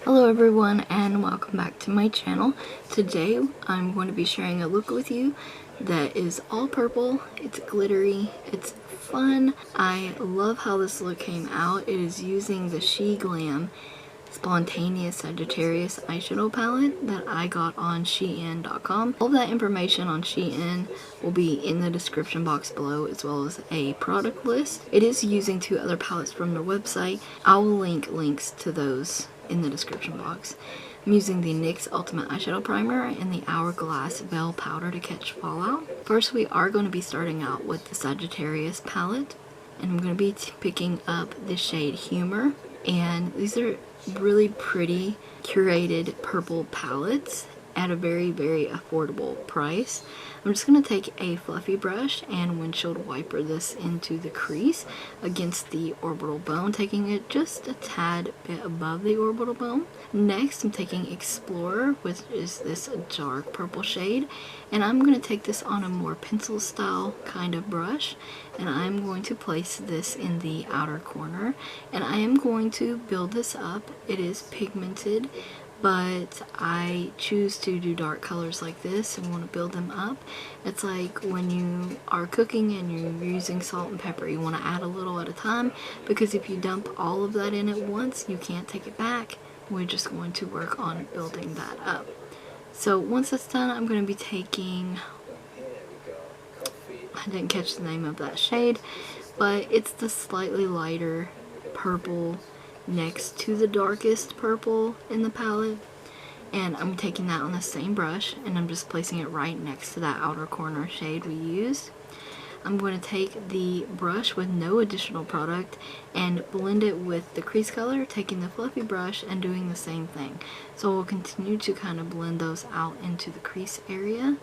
Hello everyone and welcome back to my channel. Today I'm going to be sharing a look with you that is all purple. It's glittery, it's fun. I love how this look came out. It is using the SheGlam Spontaneous Sagittarius Eyeshadow Palette that I got on shein.com. All of that information on Shein will be in the description box below, as well as a product list. It is using two other palettes from their website. I will link links to those in the description box. I'm using the NYX Ultimate Eyeshadow Primer and the Hourglass Veil Powder to catch fallout. First, we are going to be starting out with the Sagittarius palette, and I'm going to be picking up the shade Humor. And these are really pretty curated purple palettes at a very affordable price. I'm just going to take a fluffy brush and windshield wiper this into the crease against the orbital bone, taking it just a tad bit above the orbital bone. Next, I'm taking Explorer, which is this dark purple shade, and I'm going to take this on a more pencil style kind of brush, and I'm going to place this in the outer corner, and I am going to build this up. It is pigmented, but I choose to do dark colors like this and want to build them up. It's like when you are cooking and you're using salt and pepper, you want to add a little at a time, because if you dump all of that in at once, you can't take it back. We're just going to work on building that up. So once that's done, I'm going to be taking, I didn't catch the name of that shade, but it's the slightly lighter purple next to the darkest purple in the palette, and I'm taking that on the same brush and I'm just placing it right next to that outer corner shade we used. I'm going to take the brush with no additional product and blend it with the crease color, taking the fluffy brush and doing the same thing. So we'll continue to kind of blend those out into the crease area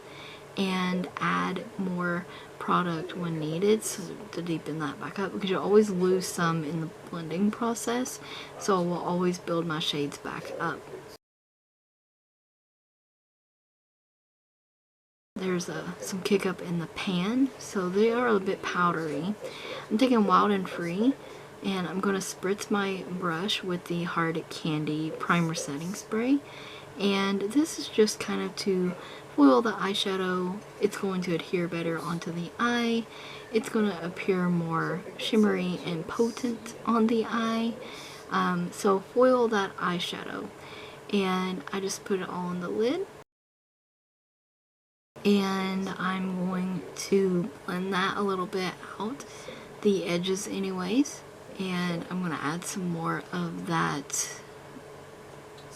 and add more product when needed, so to deepen that back up, because you always lose some in the blending process, so I will always build my shades back up. There's some kick up in the pan, so they are a bit powdery. I'm taking Wild and Free, and I'm going to spritz my brush with the Hard Candy Primer Setting Spray, and this is just kind of to foil the eyeshadow. It's going to adhere better onto the eye. It's going to appear more shimmery and potent on the eye. So foil that eyeshadow, and I just put it all on the lid. And I'm going to blend that a little bit out, the edges anyways, and I'm going to add some more of that,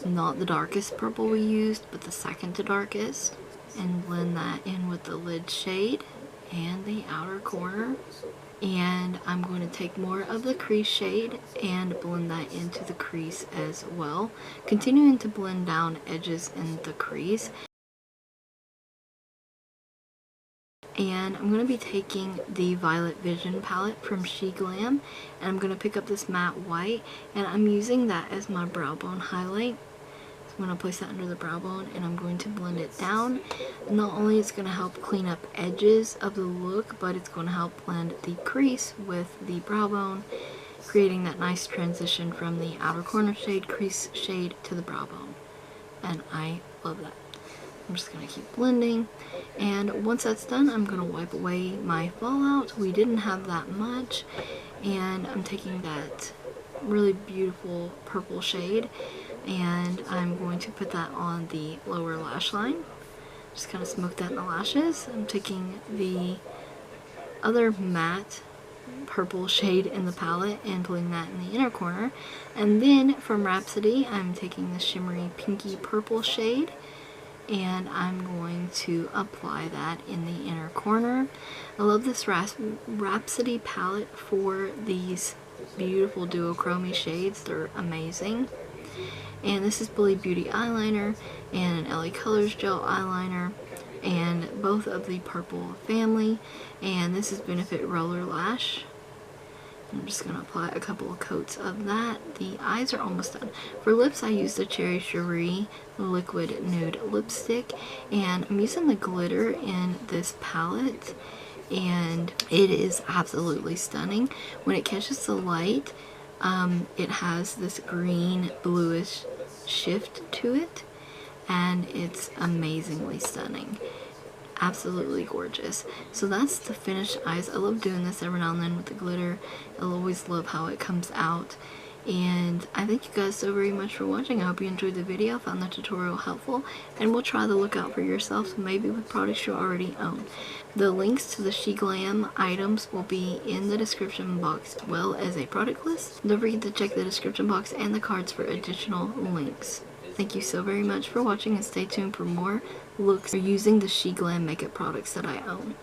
not the darkest purple we used, but the second to darkest, and blend that in with the lid shade and the outer corner. And I'm going to take more of the crease shade and blend that into the crease as well, continuing to blend down edges in the crease. And I'm going to be taking the Violet Vision palette from SheGlam, and I'm going to pick up this matte white, and I'm using that as my brow bone highlight. So I'm going to place that under the brow bone, and I'm going to blend it down. Not only is it going to help clean up edges of the look, but it's going to help blend the crease with the brow bone, creating that nice transition from the outer corner shade, crease shade, to the brow bone. And I love that. I'm just going to keep blending, and once that's done, I'm going to wipe away my fallout. We didn't have that much, and I'm taking that really beautiful purple shade, and I'm going to put that on the lower lash line. Just kind of smoke that in the lashes. I'm taking the other matte purple shade in the palette and putting that in the inner corner, and then from Rhapsody, I'm taking the shimmery pinky purple shade, and I'm going to apply that in the inner corner. I love this Rhapsody palette for these beautiful duochrome shades. They're amazing. And this is Billie Beauty eyeliner and an LaColors gel eyeliner, and both of the purple family, and this is Benefit Roller Lash. I'm just going to apply a couple of coats of that. The eyes are almost done. For lips, I used the Cherry Cherie Liquid Nude Lipstick, and I'm using the glitter in this palette, and it is absolutely stunning. When it catches the light, it has this green bluish shift to it, and it's amazingly stunning. Absolutely gorgeous. So that's the finished eyes. I love doing this every now and then with the glitter. I'll always love how it comes out. And I thank you guys so very much for watching. I hope you enjoyed the video, found the tutorial helpful, and we'll try the look out for yourself, maybe with products you already own. The links to the SheGlam items will be in the description box, as well as a product list. Don't forget to check the description box and the cards for additional links. Thank you so very much for watching, and stay tuned for more looks using the SheGlam makeup products that I own.